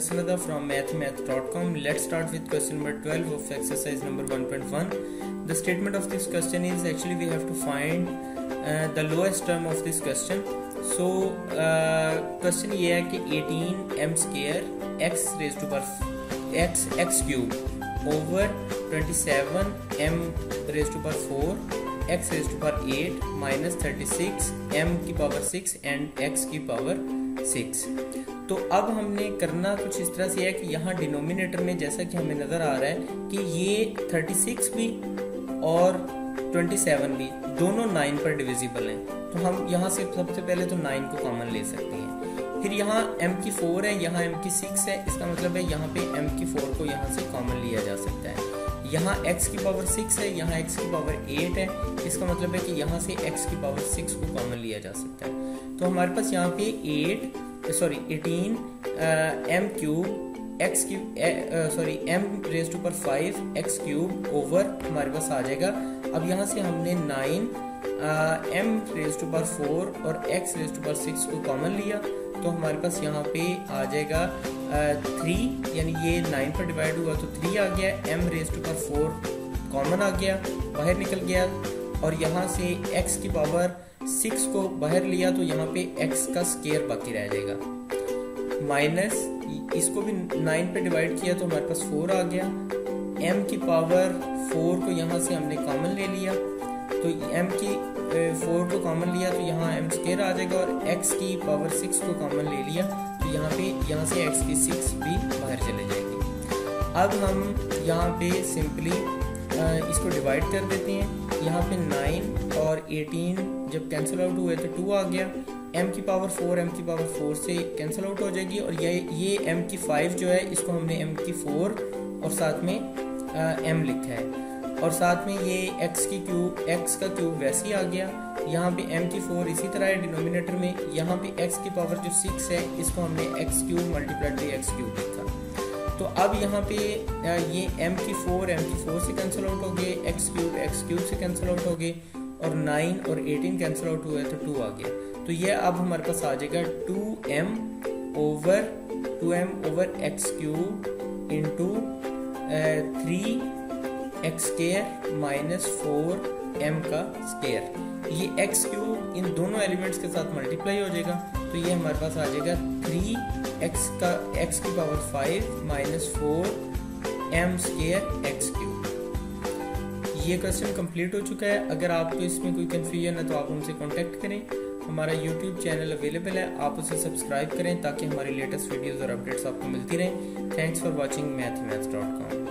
Nasrada from mathmath.com. Let's start with question number 12 of exercise number 1.1. The statement of this question is actually we have to find the lowest term of this question. So question ये है कि 18m square x raised to power x cube over 27m raised to power 4 x raised to power 8 minus 36 m की power 6 and x की power 6। तो अब हमने करना कुछ इस तरह से है कि यहाँ डिनोमिनेटर में जैसा कि हमें नजर आ रहा है कि ये 36 भी और 27 भी दोनों 9 पर डिविजिबल हैं, तो हम यहाँ से सबसे पहले तो 9 को कॉमन ले सकते हैं। फिर यहाँ m की 4 है, यहाँ m की 6 है, इसका मतलब है यहाँ पे m की 4 को यहाँ से कॉमन लिया जा सकता है। यहाँ x की पावर 6 है, यहाँ x की पावर 8 है, इसका मतलब है कि यहाँ से x की पावर 6 को कॉमन लिया जा सकता है। तो हमारे पास यहाँ पे 18 m cube x cube m raise to पर 5 x क्यूब ओवर हमारे पास आ जाएगा। अब यहाँ से हमने 9 m रेज टू पर 4 और x रेज टू पर 6 को कॉमन लिया, तो हमारे पास यहाँ पे आ जाएगा 3, यानी ये 9 पर डिवाइड हुआ तो 3 आ गया। m रेज टू पर 4 कॉमन आ गया, बाहर निकल गया, और यहाँ से x की पावर 6 को बाहर लिया तो यहाँ पे x का स्क्वायर बाकी रह जाएगा। माइनस इसको भी 9 पे डिवाइड किया तो हमारे पास 4 आ गया। m की पावर 4 को यहाँ से हमने कॉमन ले लिया, तो m की 4 को कॉमन लिया तो यहाँ m स्क्वायर आ जाएगा, और x की पावर 6 को कॉमन ले लिया तो यहाँ से x की 6 भी बाहर चले जाएगी। अब हम यहाँ पे सिंपली इसको डिवाइड कर देते हैं। यहाँ पे 9 और 18 जब कैंसिल आउट हुए तो 2 आ गया। m की पावर 4 m की पावर 4 से कैंसिल आउट हो जाएगी, और ये m की 5 जो है इसको हमने m की 4 और साथ में m लिखा है, और साथ में ये x का क्यूब वैसे ही आ गया। यहाँ पे m की 4 इसी तरह है डिनोमिनेटर में, यहाँ पे x की पावर जो 6 है इसको हमने x cube multiplied by x cube लिखा। तो अब यहाँ पे ये m की 4 से कैंसिल आउट हो गए, x क्यूब से कैंसिल आउट हो गए, और 9 और 18 कैंसिल आउट हुए तो 2 आ गया। तो ये अब हमारे पास आ जाएगा 2m over x cube into 3x square minus 4m का स्क्वायर। ये x क्यूब इन दोनों एलिमेंट्स के साथ मल्टीप्लाई हो जाएगा, तो ये हमारे पास आ जाएगा 3x की power 5 minus 4m square x cube. ये क्वेश्चन कंप्लीट हो चुका है। अगर आपको इसमें कोई कंफ्यूजन है तो आप हमसे कांटेक्ट करें। हमारा YouTube चैनल अवेलेबल है, आप उसे सब्सक्राइब करें ताकि हमारी लेटेस्ट वीडियोस और अपडेट्स आपको मिलती रहें। Thanks for watching mathmath.com।